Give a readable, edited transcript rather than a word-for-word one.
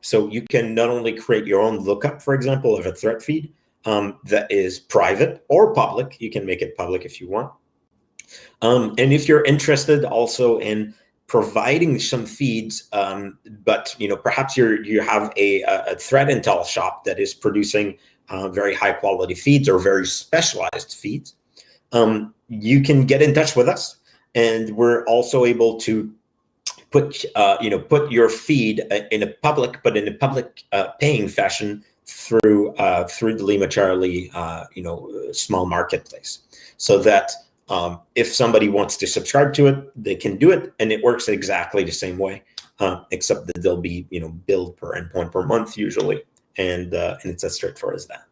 So you can not only create your own lookup, for example, of a thread feed that is private or public. You can make it public if you want. And if you're interested also in providing some feeds, but perhaps you have a threat intel shop that is producing very high quality feeds or very specialized feeds, you can get in touch with us, and we're also able to put your feed in a public paying fashion through the LimaCharlie small marketplace, so that if somebody wants to subscribe to it, they can do it, and it works exactly the same way, except that they'll be billed per endpoint per month usually, and it's as straightforward as that.